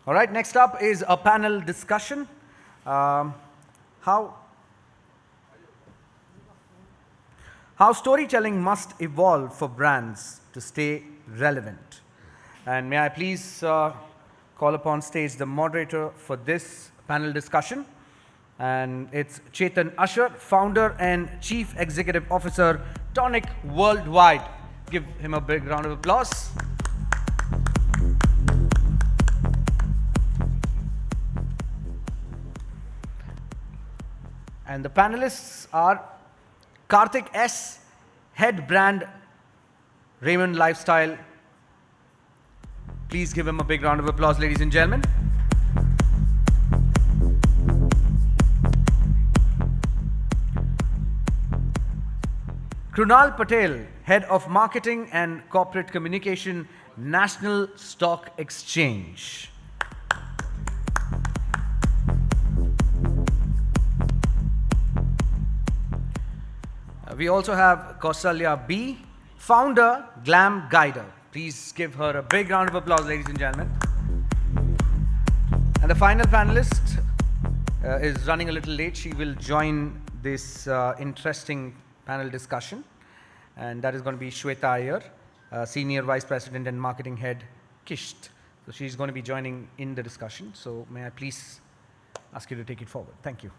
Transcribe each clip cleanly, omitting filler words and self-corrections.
All right, next up is a panel discussion. Um, how storytelling must evolve for brands to stay relevant. And may I please call upon stage the moderator for this panel discussion. And it's Chetan Usher, founder and chief executive officer, Tonic Worldwide. Give him a big round of applause. And the panelists are Kartik S, head brand, Raymond Lifestyle. Please give him a big round of applause, ladies and gentlemen. Krunal Patel, head of marketing and corporate communication, National Stock Exchange. We also have Kausalya B, founder, GlamGuider. Please give her a big round of applause, ladies and gentlemen. And the final panelist is running a little late. She will join this interesting panel discussion. And that is going to be Shwetha Iyer, Senior Vice President and Marketing Head, Kissht. So she's going to be joining in the discussion. So may I please ask you to take it forward. Thank you.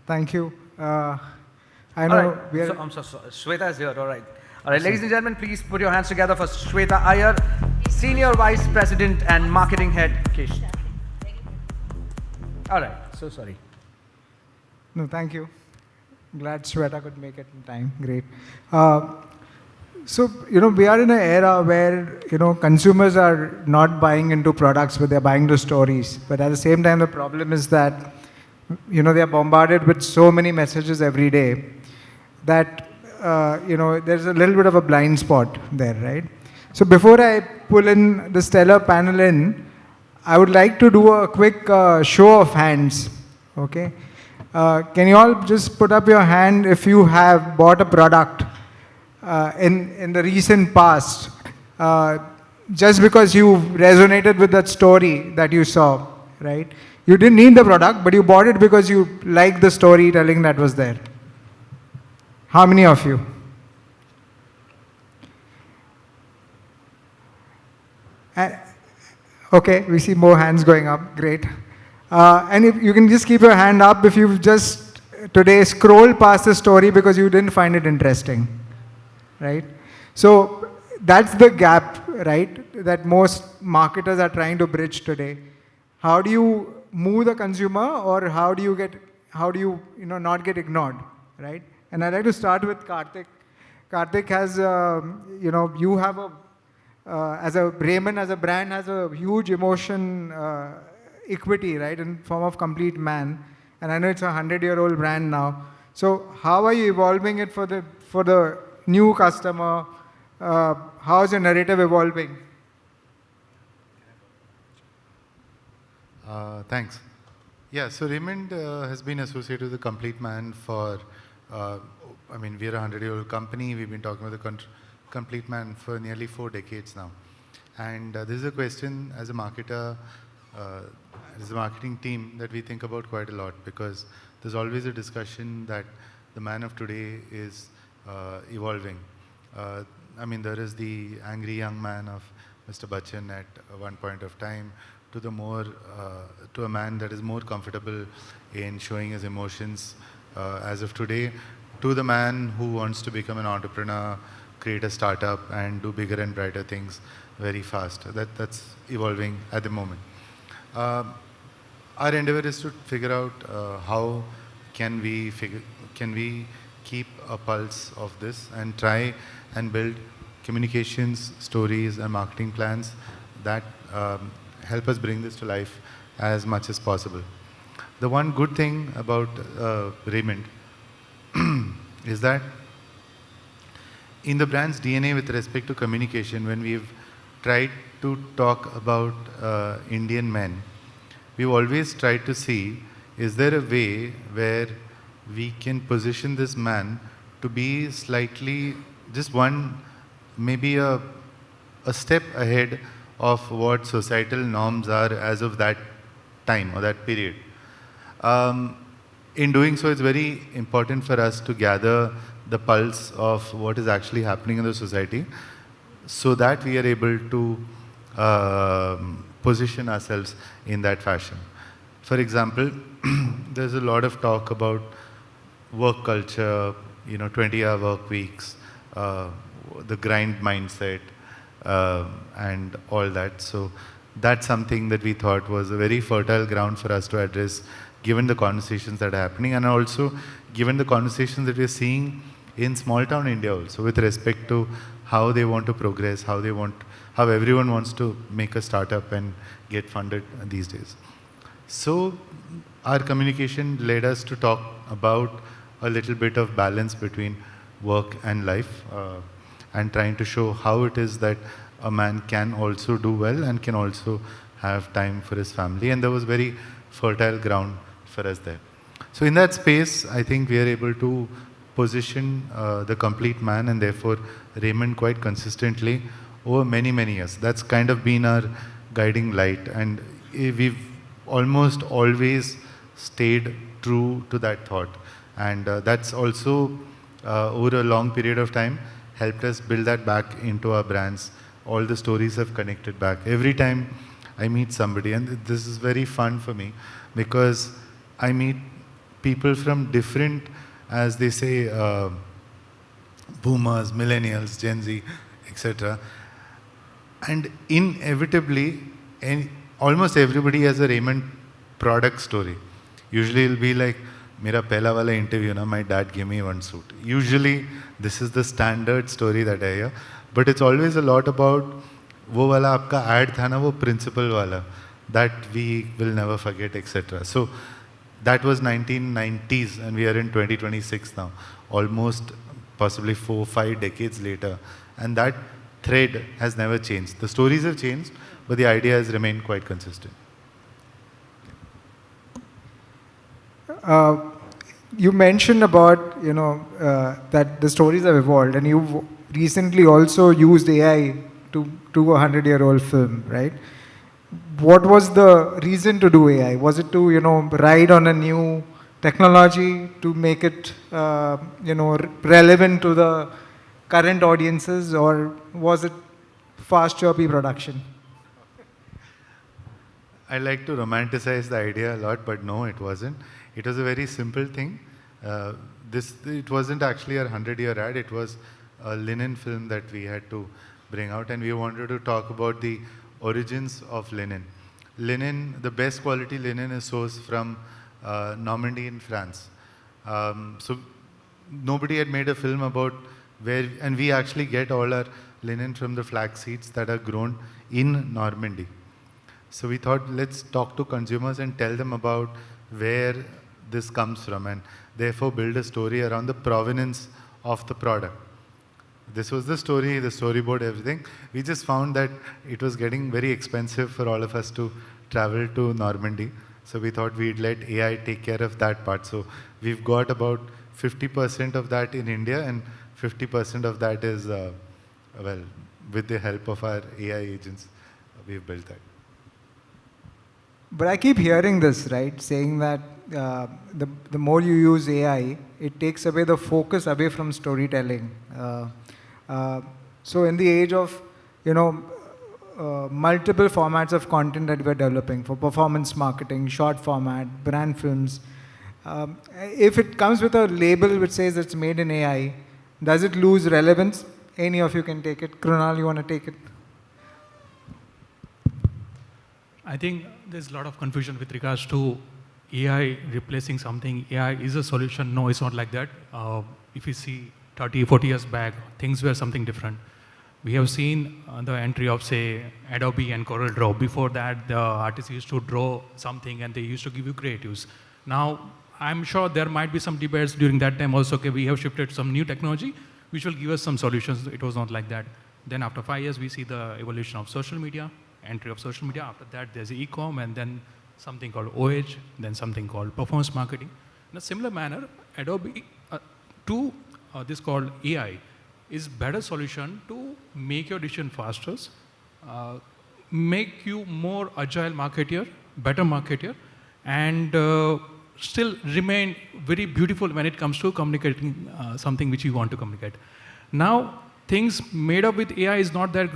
Thank you. I know right. we are. I'm so sorry. Shwetha is here. All right. All right, ladies and gentlemen, please put your hands together for Shwetha Iyer, Senior Vice President and Marketing Head, Kissht. All right. So sorry. No, thank you. Glad Shwetha could make it in time. Great. So, we are in an era where, consumers are not buying into products, but they're buying into stories. But at the same time, the problem is that they are bombarded with so many messages every day that, there's a little bit of a blind spot there, right? So before I pull in the stellar panel in, I would like to do a quick show of hands, okay? Can you all just put up your hand if you have bought a product in the recent past, just because you resonated with that story that you saw, right? You didn't need the product, but you bought it because you liked the storytelling that was there. How many of you? Okay, we see more hands going up. Great. And if you can just keep your hand up if you've just today scrolled past the story because you didn't find it interesting, right? So that's the gap, right, that most marketers are trying to bridge today. How do you move the consumer, or how do you not get ignored, right? And I'd like to start with Kartik. Kartik has, you have Raymond as a brand has a huge emotion equity, right, in form of Complete Man. And I know it's a 100-year-old brand now. So how are you evolving it for the new customer? How is your narrative evolving? Thanks. Yeah, so Raymond has been associated with the Complete Man for, we're a 100-year-old company. We've been talking with the Complete Man for nearly 4 decades now. And this is a question as a marketer, as a marketing team, that we think about quite a lot, because there's always a discussion that the man of today is evolving. There is the angry young man of Mr. Bachchan at one point of time, to a man that is more comfortable in showing his emotions as of today, to the man who wants to become an entrepreneur, create a startup and do bigger and brighter things very fast. That's evolving at the moment. Our endeavor is to figure out how can we keep a pulse of this and try and build communications, stories and marketing plans that help us bring this to life as much as possible. The one good thing about Raymond is that in the brand's DNA with respect to communication, when we've tried to talk about Indian men, we've always tried to see, is there a way where we can position this man to be slightly, just one, maybe a step ahead of what societal norms are as of that time or that period. In doing so, it's very important for us to gather the pulse of what is actually happening in the society so that we are able to position ourselves in that fashion. For example, there's a lot of talk about work culture, 20-hour work weeks, the grind mindset, and all that. So that's something that we thought was a very fertile ground for us to address, given the conversations that are happening, and also given the conversations that we're seeing in small town India also, with respect to how they want to progress, how everyone wants to make a startup and get funded these days. So our communication led us to talk about a little bit of balance between work and life, and trying to show how it is that a man can also do well and can also have time for his family. And there was very fertile ground for us there. So in that space, I think we are able to position the complete man and therefore Raymond quite consistently over many, many years. That's kind of been our guiding light, and we've almost always stayed true to that thought. And that's also, over a long period of time, helped us build that back into our brands. All the stories have connected back. Every time I meet somebody, and this is very fun for me, because I meet people from different, as they say, boomers, millennials, Gen Z, etc. And inevitably, almost everybody has a Raymond product story. Usually it'll be like, Mera pehla wala interview, my dad gave me one suit. Usually this is the standard story that I hear. But it's always a lot about, wo wala aapka ad tha na, wo principal wala, that we will never forget, etc. So that was 1990s, and we are in 2026 now, almost possibly 4-5 decades later. And that thread has never changed. The stories have changed, but the idea has remained quite consistent. You mentioned about, that the stories have evolved, and you've recently also used AI to do a 100-year-old film, right? What was the reason to do AI? Was it to, ride on a new technology to make it, relevant to the current audiences, or was it fast, choppy production? I like to romanticize the idea a lot, but no, it wasn't. It was a very simple thing. It wasn't actually a 100-year ad. It was a linen film that we had to bring out, and we wanted to talk about the origins of linen. Linen, the best quality linen is sourced from Normandy in France. So nobody had made a film about where, and we actually get all our linen from the flax seeds that are grown in Normandy. So we thought, let's talk to consumers and tell them about where this comes from, and therefore build a story around the provenance of the product. This was the story, the storyboard, everything. We just found that it was getting very expensive for all of us to travel to Normandy. So we thought we'd let AI take care of that part. So we've got about 50% of that in India, and 50% of that is, with the help of our AI agents, we've built that. But I keep hearing this, right? Saying that the more you use AI, it takes away the focus away from storytelling. So in the age of, multiple formats of content that we're developing for performance marketing, short format, brand films, if it comes with a label which says it's made in AI, does it lose relevance? Any of you can take it. Krunal, you want to take it? I think there's a lot of confusion with regards to AI replacing something. AI is a solution. No, it's not like that. If you see 30, 40 years back, things were something different. We have seen the entry of, say, Adobe and Corel Draw. Before that, the artists used to draw something and they used to give you creatives. Now, I'm sure there might be some debates during that time also, okay, we have shifted some new technology, which will give us some solutions. It was not like that. Then after 5 years, we see the evolution of social media, entry of social media. After that, there's e-com, and then something called OH, then something called performance marketing. In a similar manner, Adobe this called AI is better solution to make your decision faster, make you more agile marketer, better marketer, and still remain very beautiful when it comes to communicating something which you want to communicate. Now, things made up with AI is not that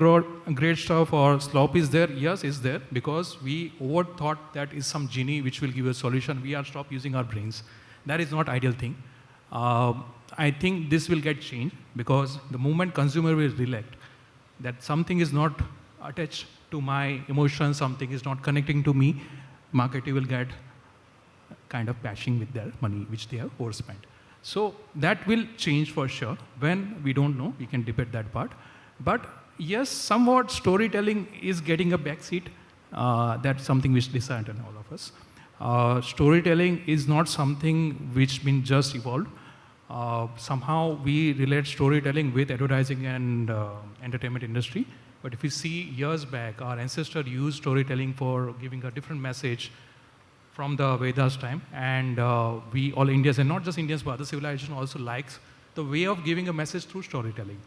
great stuff, or slop is there. Yes, is there, because we overthought that is some genie which will give a solution. We are stop using our brains. That is not ideal thing. I think this will get changed, because the moment consumer will relate that something is not attached to my emotions, something is not connecting to me, marketing will get kind of bashing with their money which they have overspent. So that will change for sure. When we don't know, we can debate that part. But yes, somewhat storytelling is getting a backseat. That's something which decided on all of us. Storytelling is not something which been just evolved. Somehow we relate storytelling with advertising and entertainment industry. But if you see years back, our ancestors used storytelling for giving a different message from the Vedas time, and we all Indians, and not just Indians, but other civilization also likes the way of giving a message through storytelling.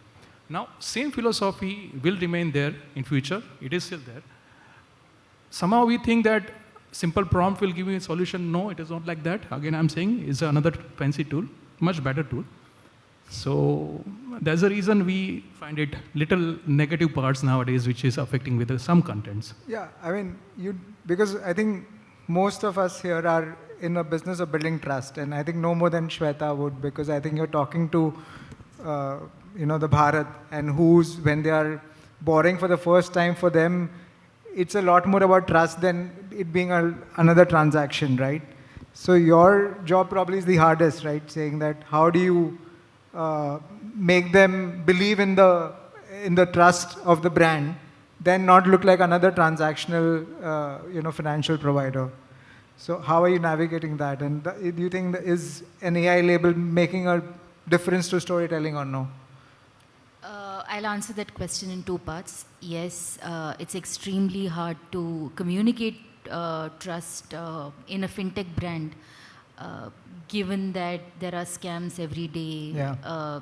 Now, same philosophy will remain there in future. It is still there. Somehow we think that simple prompt will give you a solution. No, it is not like that. Again, I'm saying it's another fancy tool, much better tool. So there's a reason we find it little negative parts nowadays, which is affecting with some contents. Yeah, I mean, because I think most of us here are in a business of building trust, and I think no more than Shwetha would, because I think you're talking to, the Bharat, and when they are borrowing for the first time, for them, it's a lot more about trust than it being another transaction, right? So your job probably is the hardest, right? Saying that how do you make them believe in the trust of the brand, then not look like another transactional, financial provider. So how are you navigating that? And do you think is an AI label making a difference to storytelling or no? I'll answer that question in two parts. Yes, it's extremely hard to communicate trust in a fintech brand, given that there are scams every day. Yeah.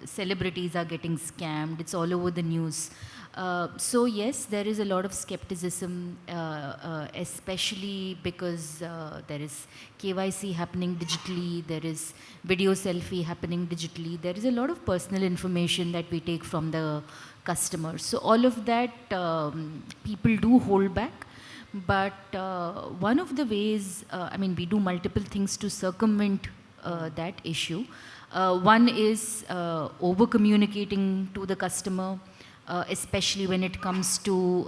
Celebrities are getting scammed. It's all over the news. So yes, there is a lot of skepticism, especially because there is KYC happening digitally, there is video selfie happening digitally, there is a lot of personal information that we take from the customer. So all of that, people do hold back. But one of the ways, we do multiple things to circumvent that issue. One is over-communicating to the customer, especially when it comes to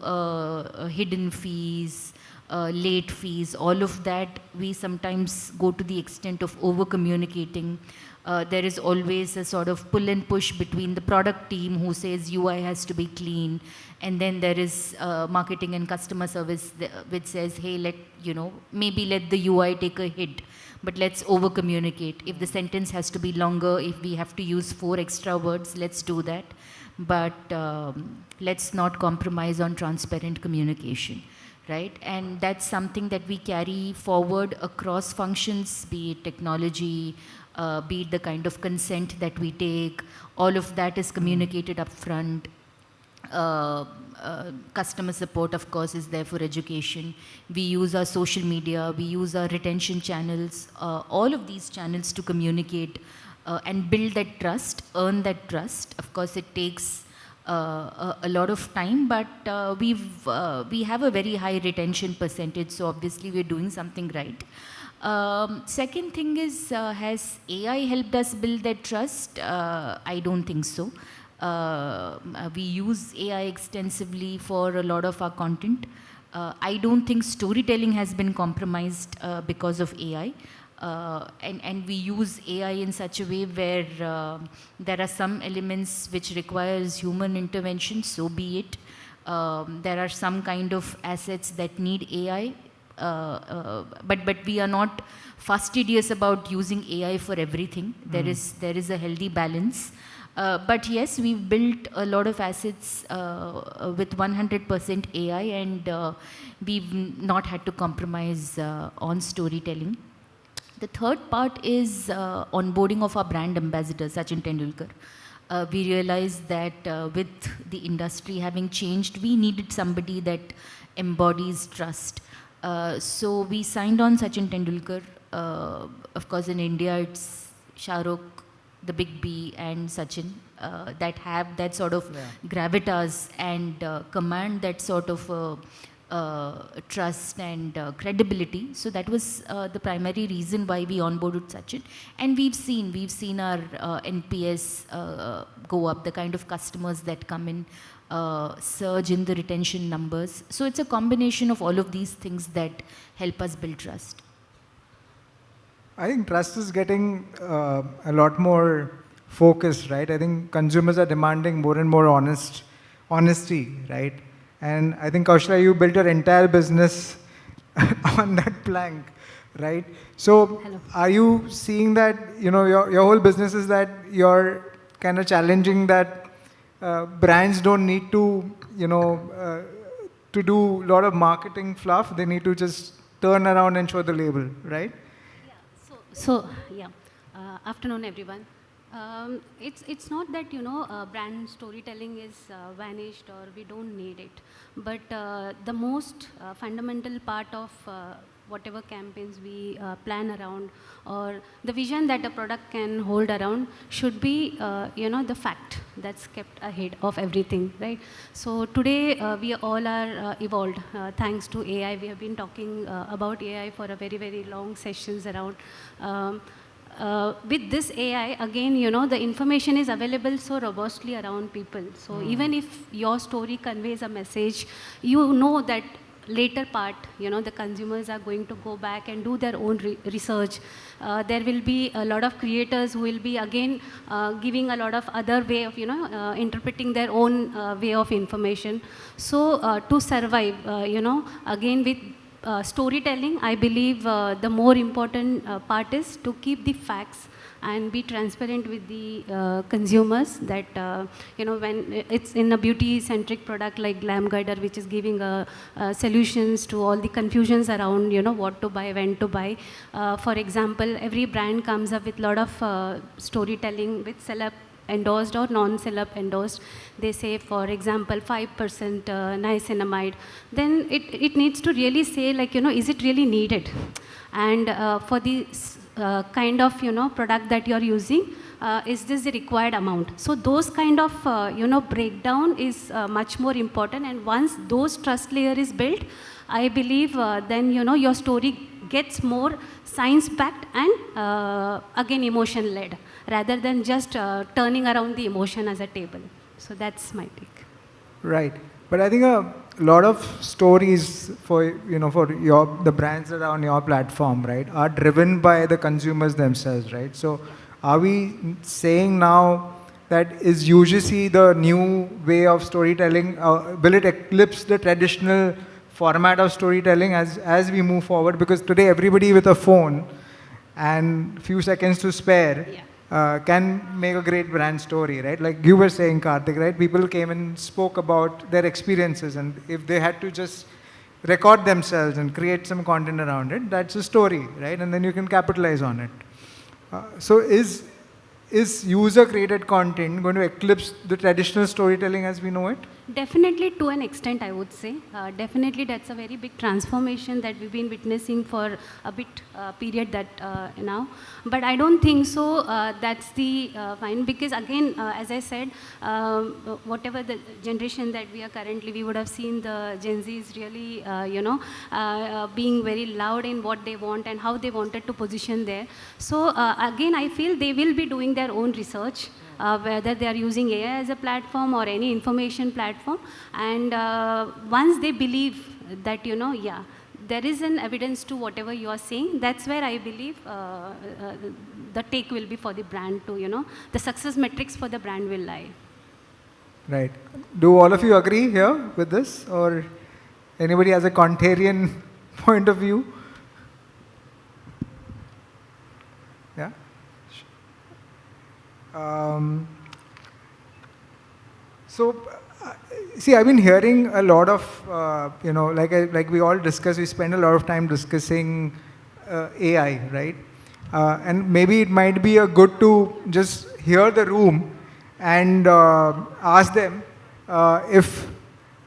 hidden fees, late fees, all of that. We sometimes go to the extent of over-communicating. There is always a sort of pull and push between the product team who says UI has to be clean, and then there is marketing and customer service which says, hey, maybe let the UI take a hit, but let's over-communicate. If the sentence has to be longer, if we have to use 4 extra words, let's do that. But let's not compromise on transparent communication, right? And that's something that we carry forward across functions, be it technology, be it the kind of consent that we take. All of that is communicated upfront. Customer support, of course, is there for education. We use our social media, we use our retention channels, all of these channels to communicate and build that trust, earn that trust. Of course, it takes a lot of time, but we have a very high retention percentage, so obviously we're doing something right. Second thing is, has AI helped us build that trust? I don't think so. We use AI extensively for a lot of our content. I don't think storytelling has been compromised because of AI. And we use AI in such a way where there are some elements which requires human intervention, so be it. There are some kind of assets that need AI, but we are not fastidious about using AI for everything. There is a healthy balance. But yes, we've built a lot of assets with 100% AI, and we've not had to compromise on storytelling. The third part is onboarding of our brand ambassador, Sachin Tendulkar. we realized that with the industry having changed, we needed somebody that embodies trust. So we signed on Sachin Tendulkar. Of course, in India, it's Shah Rukh, the Big B, and Sachin that have that sort of gravitas and command that sort of trust and credibility. So that was the primary reason why we onboarded Sachin. And we've seen our NPS go up, the kind of customers that come in, surge in the retention numbers. So it's a combination of all of these things that help us build trust. I think trust is getting a lot more focused, right? I think consumers are demanding more and more honesty, right? And I think, Kausalya, you built your entire business on that plank, right? So are you seeing that, your whole business is that you're kind of challenging that brands don't need to, to do a lot of marketing fluff. They need to just turn around and show the label, right? Afternoon, everyone. It's not that brand storytelling is vanished or we don't need it, but the most fundamental part of whatever campaigns we plan around, or the vision that a product can hold around, should be the fact that's kept ahead of everything, right? So today we all are evolved thanks to AI. We have been talking about AI for a very, very long sessions around. With this AI, again, the information is available so robustly around people. So even if your story conveys a message, you know that later part, the consumers are going to go back and do their own research. There will be a lot of creators who will be, again, giving a lot of other way of, interpreting their own way of information. So to survive, again, with storytelling, I believe the more important part is to keep the facts and be transparent with the consumers, that when it's in a beauty-centric product like GlamGuider, which is giving solutions to all the confusions around what to buy, when to buy. For example, every brand comes up with a lot of storytelling with celeb endorsed or non-celeb endorsed. They say, for example, 5% niacinamide. Then it needs to really say, like, is it really needed? And for the kind of, product that you're using, is this the required amount? So those kind of, breakdown is much more important. And once those trust layer is built, I believe then, your story gets more science-backed and, again, emotion-led, rather than just turning around the emotion as a table. So that's my take. Right. But I think a lot of stories for, for the brands that are on your platform, right, are driven by the consumers themselves, right? So are we saying now that is UGC the new way of storytelling? Will it eclipse the traditional format of storytelling as we move forward? Because today everybody with a phone and few seconds to spare can make a great brand story, right? Like you were saying, Kartik, right? People came and spoke about their experiences, and if they had to just record themselves and create some content around it, that's a story, right? And then you can capitalize on it. So is user-created content going to eclipse the traditional storytelling as we know it? Definitely, to an extent, I would say. Definitely, that's a very big transformation that we've been witnessing for a bit period that now. But I don't think so. That's the fine, because again, as I said, whatever the generation that we are currently, we would have seen the Gen Zs really, being very loud in what they want and how they wanted to position there. So again, I feel they will be doing their own research. Whether they are using AI as a platform or any information platform. And once they believe that, there is an evidence to whatever you are saying, that's where I believe the take will be for the brand to, the success metrics for the brand will lie. Right. Do all of you agree here with this? Or anybody has a contrarian point of view? Yeah? See, I've been hearing a lot of, like we all discuss, we spend a lot of time discussing AI, right? And maybe it might be good to just hear the room and ask them if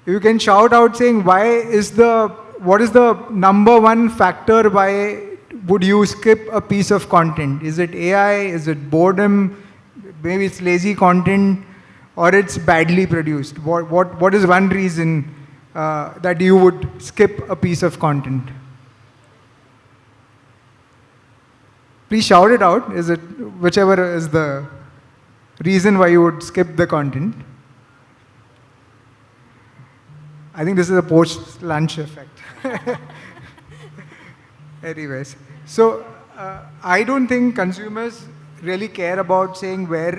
you can shout out saying what is the number one factor why would you skip a piece of content? Is it AI? Is it boredom? Maybe it's lazy content, or it's badly produced. What is one reason that you would skip a piece of content? Please shout it out. Is it whichever is the reason why you would skip the content? I think this is a post-lunch effect. Anyways, so I don't think consumers really care about saying where,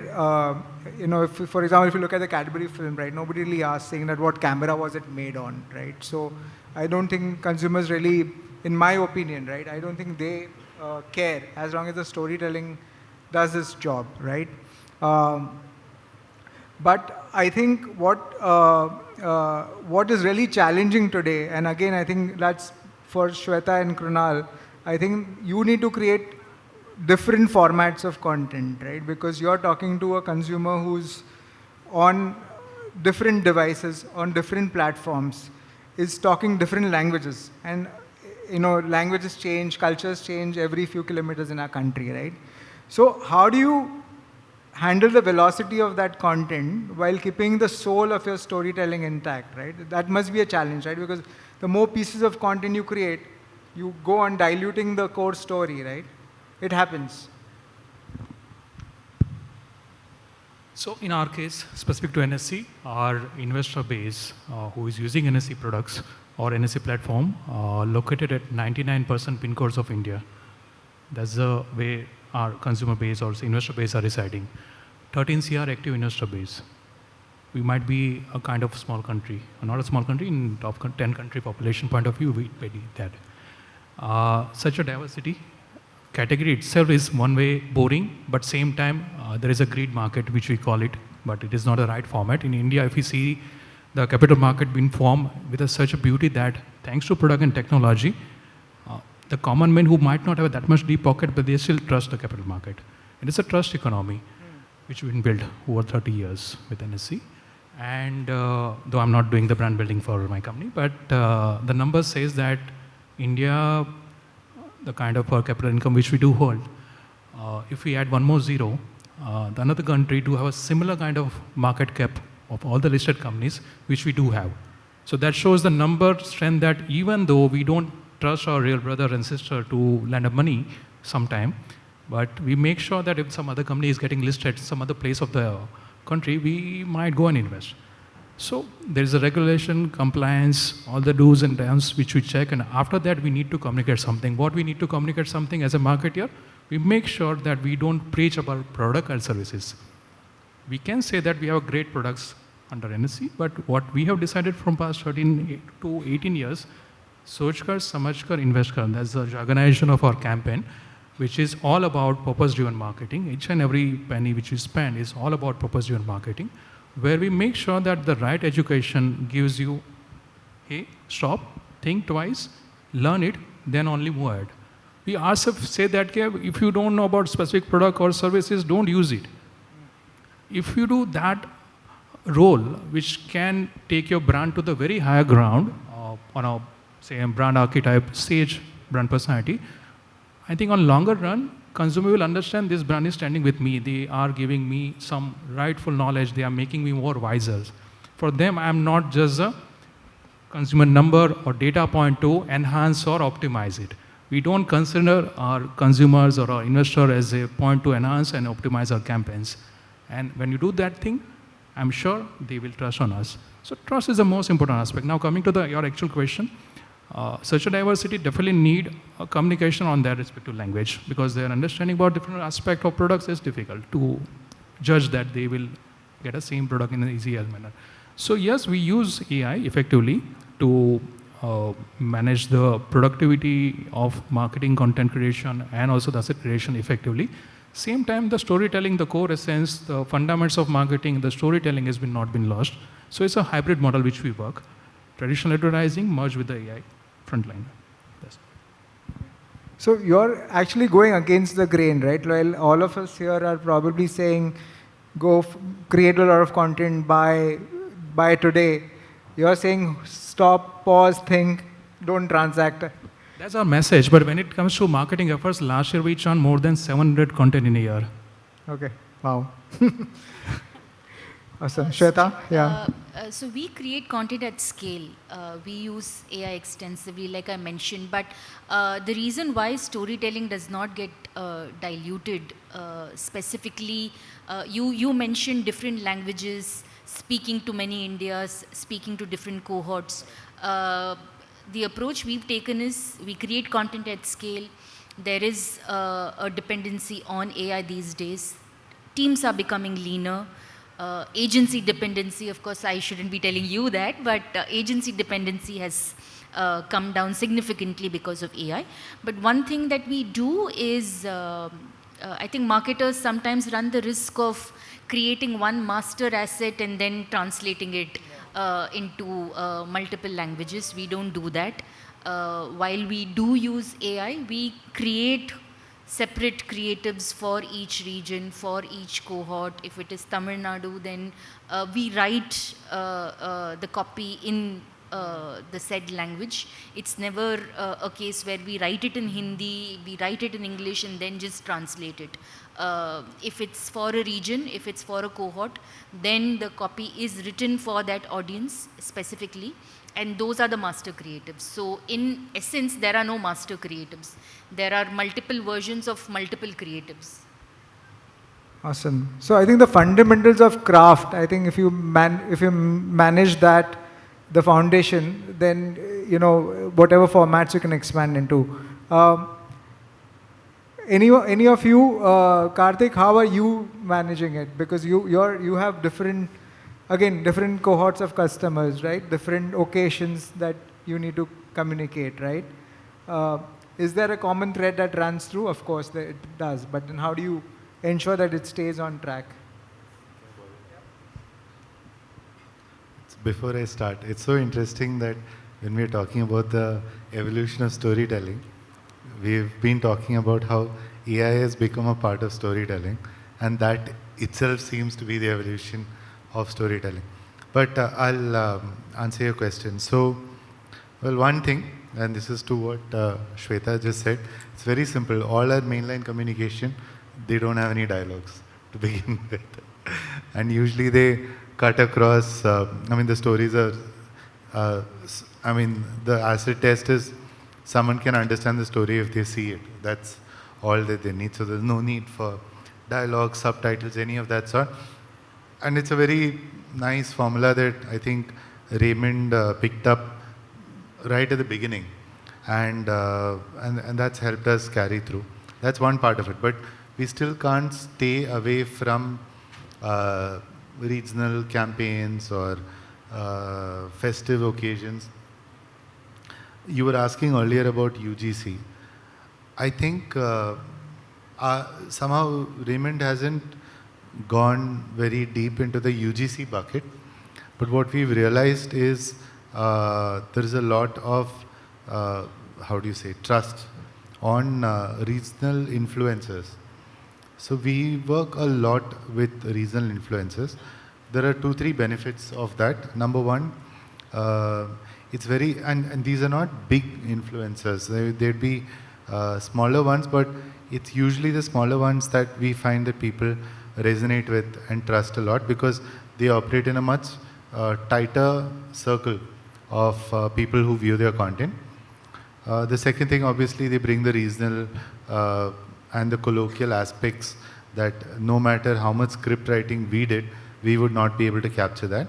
if, for example, if you look at the Cadbury film, right, nobody really asks saying that what camera was it made on, right? So I don't think consumers really, in my opinion, right, I don't think they care as long as the storytelling does its job, right? But I think what is really challenging today, and again, I think that's for Shwetha and Krunal, I think you need to create different formats of content, right? Because you're talking to a consumer who's on different devices, on different platforms, is talking different languages. And, languages change, cultures change every few kilometers in our country, right? So how do you handle the velocity of that content while keeping the soul of your storytelling intact, right? That must be a challenge, right? Because the more pieces of content you create, you go on diluting the core story, right? It happens. So in our case, specific to NSC, our investor base who is using NSC products or NSC platform located at 99% pin codes of India. That's the way our consumer base or investor base are residing. 13 CR active investor base. We might be a kind of small country, not a small country, in top 10 country population point of view, we need that. Such a diversity category itself is one way boring, but same time there is a greed market which we call it, but it is not the right format. In India, if we see the capital market being formed with such a beauty that thanks to product and technology, the common man who might not have that much deep pocket, but they still trust the capital market. It is a trust economy which we've been built over 30 years with NSC. And though I'm not doing the brand building for my company, but the number says that India, the kind of per capita income which we do hold, if we add one more zero, the another country do have a similar kind of market cap of all the listed companies, which we do have. So that shows the number strength that even though we don't trust our real brother and sister to lend up money sometime, but we make sure that if some other company is getting listed some other place of the country, we might go and invest. So there is a regulation, compliance, all the do's and don'ts which we check, and after that we need to communicate something. What we need to communicate something as a marketer, we make sure that we don't preach about product and services. We can say that we have great products under NSC, but what we have decided from past 13 to 18 years, Soch kar, samajh kar, invest kar. That's the organization of our campaign, which is all about purpose-driven marketing. Each and every penny which we spend is all about purpose-driven marketing, where we make sure that the right education gives you, hey, stop, think twice, learn it, then only move ahead. We ourselves say that if you don't know about specific product or services, don't use it. If you do that role, which can take your brand to the very higher ground on a, say, a brand archetype, stage brand personality, I think on longer run, consumer will understand this brand is standing with me. They are giving me some rightful knowledge. They are making me more wiser. For them, I am not just a consumer number or data point to enhance or optimize it. We don't consider our consumers or our investor as a point to enhance and optimize our campaigns. And when you do that thing, I'm sure they will trust on us. So trust is the most important aspect. Now coming to your actual question, such a diversity definitely need a communication on their respective language, because their understanding about different aspect of products is difficult to judge that they will get a same product in an easier manner. So yes, we use AI effectively to manage the productivity of marketing, content creation, and also the asset creation effectively. Same time, the storytelling, the core essence, the fundamentals of marketing, the storytelling has not been lost. So it's a hybrid model which we work. Traditional advertising merged with the AI frontline. Yes. So you're actually going against the grain, right? While all of us here are probably saying create a lot of content by today. You're saying stop, pause, think, don't transact. That's our message. But when it comes to marketing efforts, last year we ran more than 700 content in a year. Okay, wow. Awesome. Shwetha, yeah. So we create content at scale. We use AI extensively, like I mentioned. But the reason why storytelling does not get diluted, specifically, you mentioned different languages, speaking to many Indias, speaking to different cohorts. The approach we've taken is we create content at scale. There is a dependency on AI these days. Teams are becoming leaner. Agency dependency, of course, I shouldn't be telling you that, but agency dependency has come down significantly because of AI. But one thing that we do is, I think marketers sometimes run the risk of creating one master asset and then translating it into multiple languages. We don't do that. While we do use AI, we create separate creatives for each region, for each cohort. If it is Tamil Nadu, then we write the copy in the said language. It's never a case where we write it in Hindi, we write it in English and then just translate it. If it's for a region, if it's for a cohort, then the copy is written for that audience specifically. And those are the master creatives. So in essence, there are no master creatives. There are multiple versions of multiple creatives. Awesome. So I think the fundamentals of craft, I think if you manage that, the foundation, then, whatever formats you can expand into. Any of you, Kartik, how are you managing it? Because you have different cohorts of customers, right? Different occasions that you need to communicate, right? Is there a common thread that runs through? Of course, it does. But then how do you ensure that it stays on track? Before I start, it's so interesting that when we're talking about the evolution of storytelling, we've been talking about how AI has become a part of storytelling, and that itself seems to be the evolution of storytelling. But I'll answer your question. So, well, one thing, and this is to what Shwetha just said, it's very simple. All our mainline communication, they don't have any dialogues to begin with. And usually they cut across, the stories are, the acid test is someone can understand the story if they see it. That's all that they need. So there's no need for dialogue, subtitles, any of that sort. And it's a very nice formula that I think Raymond picked up right at the beginning. And that's helped us carry through. That's one part of it. But we still can't stay away from regional campaigns or festive occasions. You were asking earlier about UGC. I think somehow Raymond hasn't gone very deep into the UGC bucket, but what we've realized is there is a lot of, trust on regional influencers. So we work a lot with regional influencers. There are 2-3 benefits of that. Number one, it's very, and these are not big influencers. There'd be smaller ones, but it's usually the smaller ones that we find that people resonate with and trust a lot because they operate in a much tighter circle of people who view their content. The second thing, obviously, they bring the regional and the colloquial aspects that no matter how much script writing we did, we would not be able to capture that.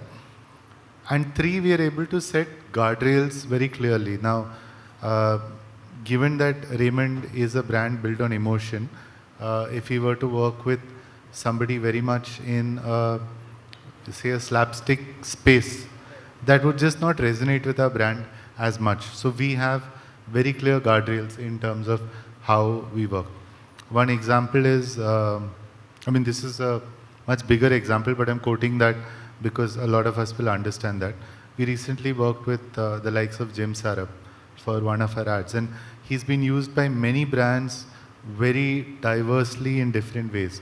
And 3, we are able to set guardrails very clearly. Now, given that Raymond is a brand built on emotion, if we were to work with somebody very much in, say, a slapstick space, that would just not resonate with our brand as much. So we have very clear guardrails in terms of how we work. One example is, this is a much bigger example, but I'm quoting that because a lot of us will understand that. We recently worked with the likes of Jim Sarup for one of our ads, and he's been used by many brands very diversely in different ways.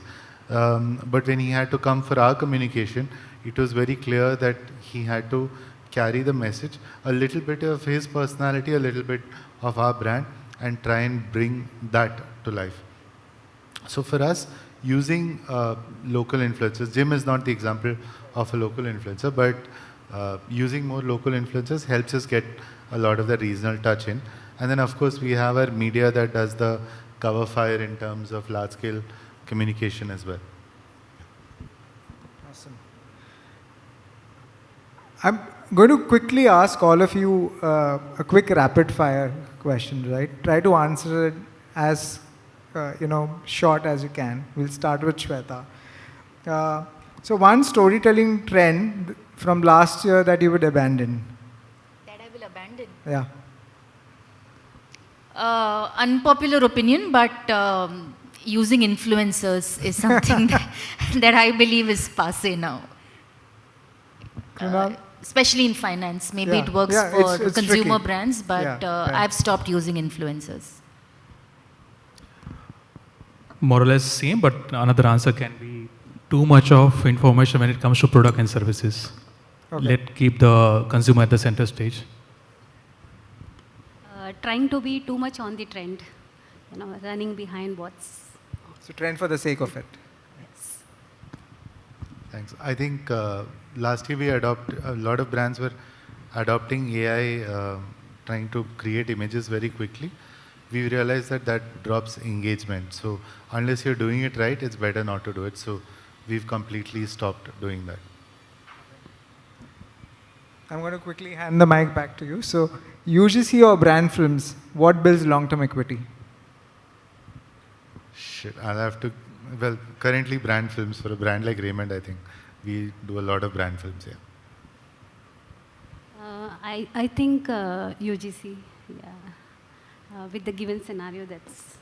But when he had to come for our communication, it was very clear that he had to carry the message, a little bit of his personality, a little bit of our brand, and try and bring that to life. So for us, using local influencers, Jim is not the example of a local influencer, but using more local influencers helps us get a lot of the regional touch in. And then of course we have our media that does the cover fire in terms of large scale communication as well. Awesome. I'm going to quickly ask all of you a quick rapid fire question, right? Try to answer it as short as you can. We'll start with Shwetha. So one storytelling trend from last year that you would abandon. That I will abandon. Yeah. Unpopular opinion, but using influencers is something that I believe is passé now. Krunal? Especially in finance. Maybe Yeah. it works Yeah, for it's consumer tricky. brands, but Yeah, right. I've stopped using influencers. More or less same, but another answer can be too much of information when it comes to product and services. Okay. Keep the consumer at the center stage. Trying to be too much on the trend, running behind what's. So trend for the sake of it. Yes. Thanks. I think last year a lot of brands were adopting AI, trying to create images very quickly. We realized that drops engagement. So unless you're doing it right, it's better not to do it. So we've completely stopped doing that. I'm going to quickly hand the mic back to you. So UGC or brand films, what builds long-term equity? Shit, I'll have to, well, currently brand films for a brand like Raymond, I think. We do a lot of brand films, yeah. I think UGC, yeah. With the given scenario, that's.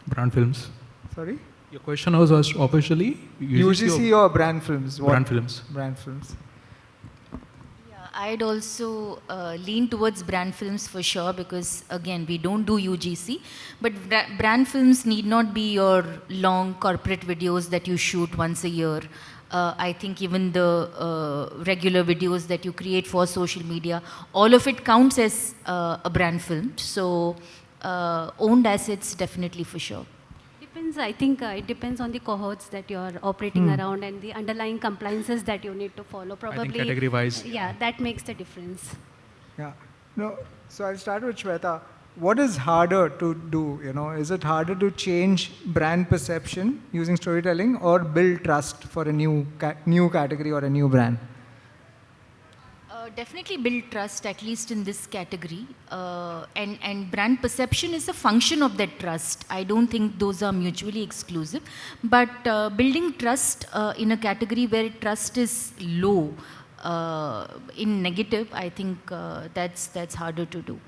Brand films. Sorry? Your question was officially UGC or brand films? What? Brand films. Brand films. Yeah, I'd also lean towards brand films for sure, because again, we don't do UGC, but brand films need not be your long corporate videos that you shoot once a year. I think even the regular videos that you create for social media, all of it counts as a brand film. So owned assets, definitely for sure. Depends, I think it depends on the cohorts that you're operating around and the underlying compliances that you need to follow. Probably. I think category-wise. Yeah, that makes the difference. Yeah. No. So I'll start with Shwetha. What is harder to do? Is it harder to change brand perception using storytelling or build trust for a new category or a new brand? Definitely build trust, at least in this category. And brand perception is a function of that trust. I don't think those are mutually exclusive. But building trust in a category where trust is low, in negative, I think that's harder to do.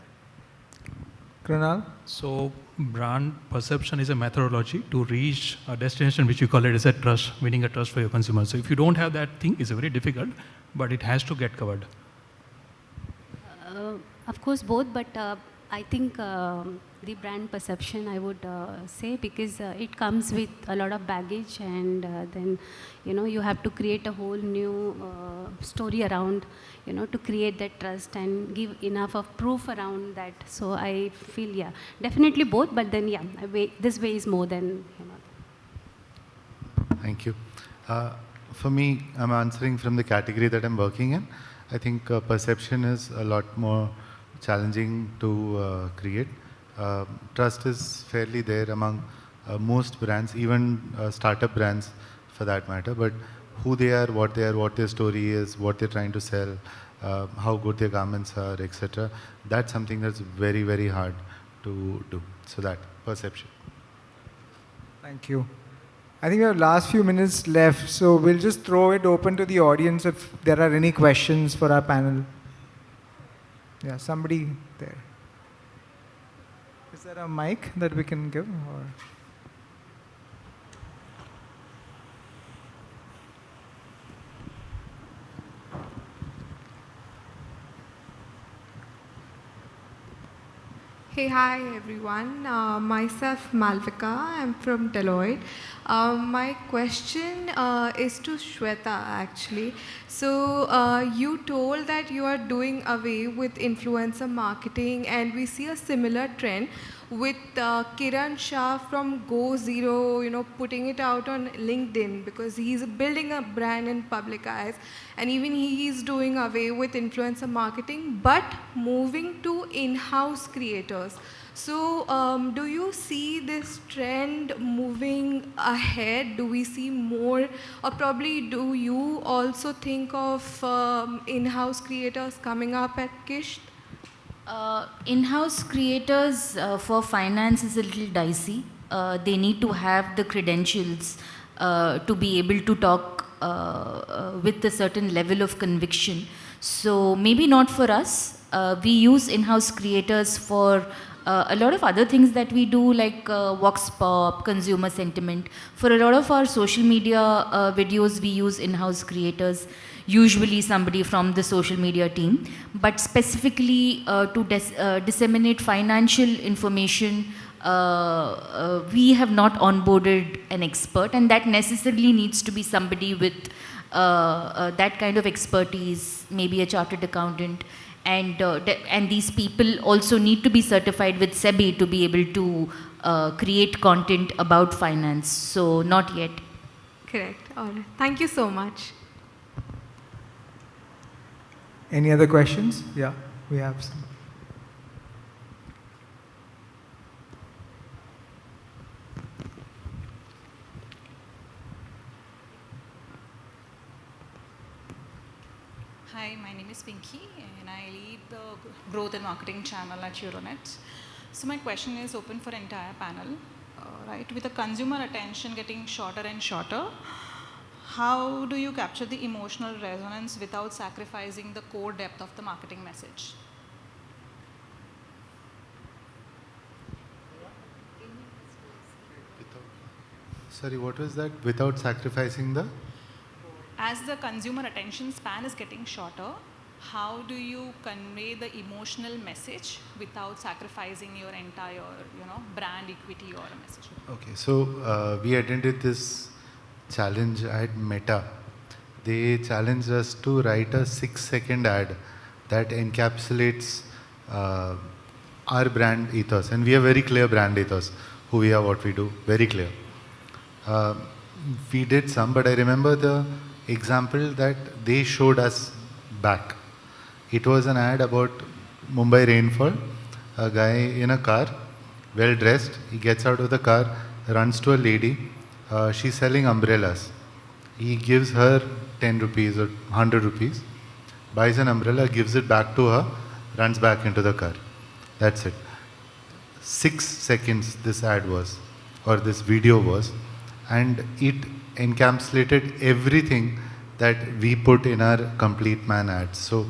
Krunal? So brand perception is a methodology to reach a destination which you call it as a trust, winning a trust for your consumers. So if you don't have that thing, it's very difficult, but it has to get covered. Of course, both, but I think the brand perception, I would say, because it comes with a lot of baggage, and then, you have to create a whole new story around, to create that trust and give enough of proof around that. So I feel, yeah, definitely both, but then, yeah, this way is more than, Thank you. For me, I'm answering from the category that I'm working in. I think perception is a lot more challenging to create. Trust is fairly there among most brands, even startup brands for that matter, but who they are, what their story is, what they're trying to sell, how good their garments are, etc. That's something that's very, very hard to do. So that, perception. Thank you. I think we have last few minutes left, so we'll just throw it open to the audience if there are any questions for our panel. Yeah, somebody there. Is there a mic that we can give? Or? Hey, hi everyone. Myself Malvika. I'm from Deloitte. My question is to Shwetha actually. So you told that you are doing away with influencer marketing, and we see a similar trend with Kiran Shah from Go Zero, putting it out on LinkedIn because he's building a brand in public eyes, and even he is doing away with influencer marketing, but moving to in-house creators. So, do you see this trend moving ahead? Do we see more, or probably do you also think of in-house creators coming up at Kissht? In-house creators for finance is a little dicey. They need to have the credentials to be able to talk with a certain level of conviction. So maybe not for us. We use in-house creators for a lot of other things that we do, like Vox Pop, consumer sentiment. For a lot of our social media videos, we use in-house creators, usually somebody from the social media team. But specifically to disseminate financial information, we have not onboarded an expert, and that necessarily needs to be somebody with that kind of expertise, maybe a chartered accountant. And these people also need to be certified with SEBI to be able to create content about finance. So not yet. Correct. All right. Thank you so much. Any other questions? Yeah, we have some. Hi, my name is Pinky and I lead the growth and marketing channel at Euronet. So my question is open for entire panel. Right, with the consumer attention getting shorter and shorter, how do you capture the emotional resonance without sacrificing the core depth of the marketing message? Sorry, what was that? Without sacrificing the? As the consumer attention span is getting shorter, how do you convey the emotional message without sacrificing your entire, brand equity or a message? Okay, so we attended this challenge at Meta. They challenged us to write a 6-second ad that encapsulates our brand ethos. And we have very clear brand ethos, who we are, what we do, very clear. We did some, but I remember the example that they showed us back. It was an ad about Mumbai rainfall. A guy in a car, well dressed, he gets out of the car, runs to a lady. She's selling umbrellas. He gives her 10 rupees or 100 rupees, buys an umbrella, gives it back to her, runs back into the car. That's it. 6 seconds this ad was, or this video was, and it encapsulated everything that we put in our complete man ads. So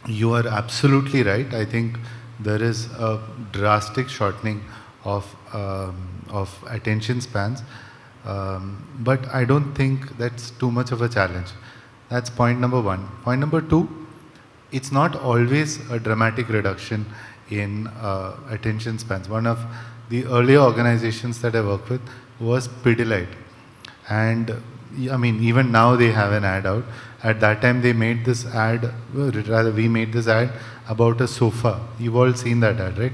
you are absolutely right. I think there is a drastic shortening of attention spans, but I don't think that's too much of a challenge. That's point number one. Point number two, it's not always a dramatic reduction in attention spans. One of the earlier organizations that I worked with was Pidilite, and I mean, even now they have an ad out. At that time they made this ad, rather we made this ad about a sofa. You've all seen that ad, right?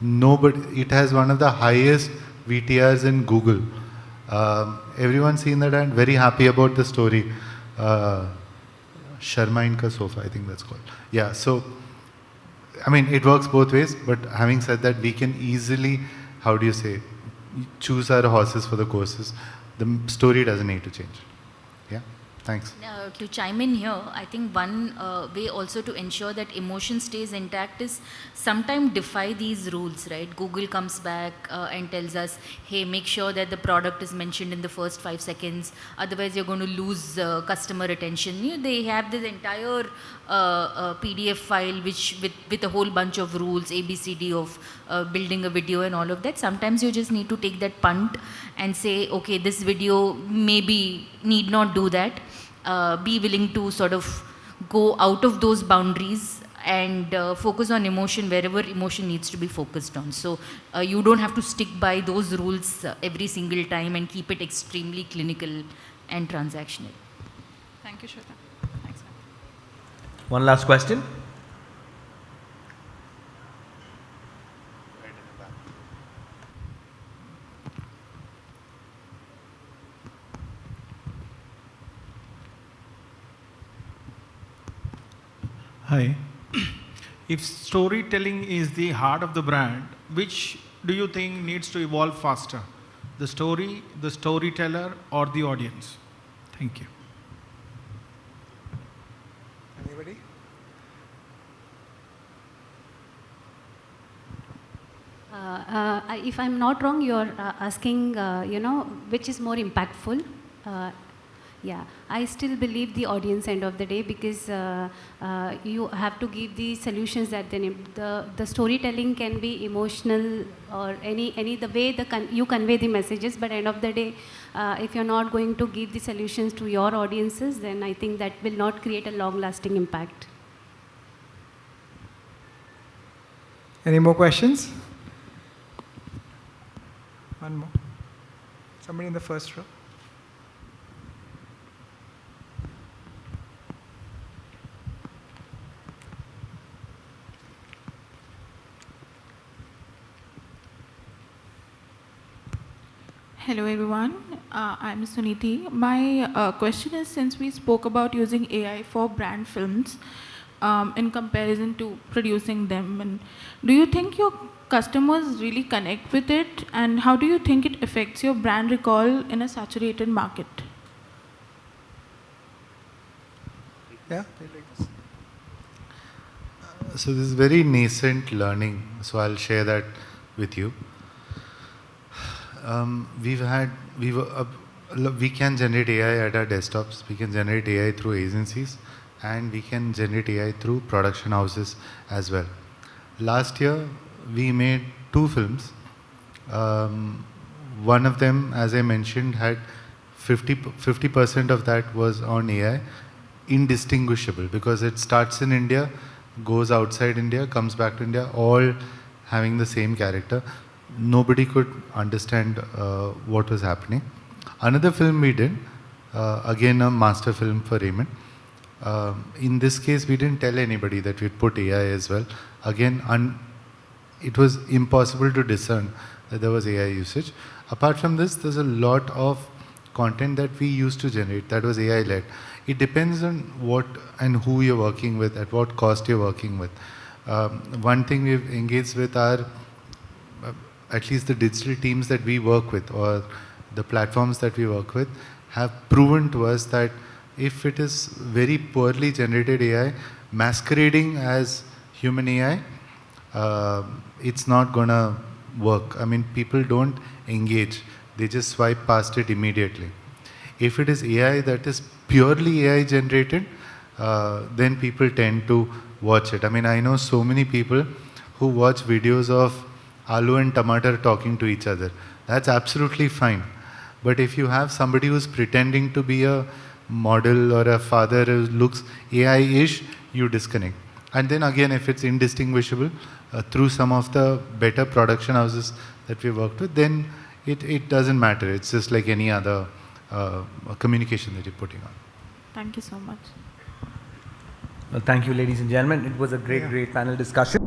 No, but it has one of the highest VTRs in Google. Everyone's seen that ad, very happy about the story. Sharma Inka sofa, I think that's called. Yeah, so, I mean, it works both ways, but having said that, we can easily, how do you say, choose our horses for the courses. The story doesn't need to change. Yeah, thanks. To chime in here, I think one way also to ensure that emotion stays intact is sometimes defy these rules, right? Google comes back and tells us, hey, make sure that the product is mentioned in the first 5 seconds, otherwise you're going to lose customer attention. They have this entire PDF file which with a whole bunch of rules, ABCD of building a video and all of that. Sometimes you just need to take that punt and say, okay, this video maybe need not do that. Be willing to sort of go out of those boundaries and focus on emotion wherever emotion needs to be focused on. So you don't have to stick by those rules every single time and keep it extremely clinical and transactional. Thank you, Shwetha. Thanks, ma'am. One last question. Hi. If storytelling is the heart of the brand, which do you think needs to evolve faster? The story, the storyteller, or the audience? Thank you. Anybody? If I'm not wrong, you're asking, which is more impactful. Yeah, I still believe the audience end of the day, because you have to give the solutions that the storytelling can be emotional or any the way you convey the messages, but end of the day, if you're not going to give the solutions to your audiences, then I think that will not create a long-lasting impact. Any more questions? One more. Somebody in the first row. Hello everyone, I'm Suniti. My question is, since we spoke about using AI for brand films in comparison to producing them, and do you think your customers really connect with it, and how do you think it affects your brand recall in a saturated market? Yeah? So this is very nascent learning, so I'll share that with you. We can generate AI at our desktops, we can generate AI through agencies, and we can generate AI through production houses as well. Last year, we made 2 films. One of them, as I mentioned, had 50% of that was on AI, indistinguishable, because it starts in India, goes outside India, comes back to India, all having the same character. Nobody could understand what was happening. Another film we did, again a master film for Raymond. In this case, we didn't tell anybody that we'd put AI as well. Again, it was impossible to discern that there was AI usage. Apart from this, there's a lot of content that we used to generate that was AI-led. It depends on what and who you're working with, at what cost you're working with. One thing we've engaged with are at least the digital teams that we work with, or the platforms that we work with, have proven to us that if it is very poorly generated AI, masquerading as human AI, it's not gonna work. I mean, people don't engage. They just swipe past it immediately. If it is AI that is purely AI generated, then people tend to watch it. I mean, I know so many people who watch videos of aloo and tomato talking to each other. That's absolutely fine. But if you have somebody who's pretending to be a model or a father who looks AI-ish, you disconnect. And then again, if it's indistinguishable through some of the better production houses that we worked with, then it doesn't matter. It's just like any other communication that you're putting on. Thank you so much. Well, thank you, ladies and gentlemen. It was a great panel discussion.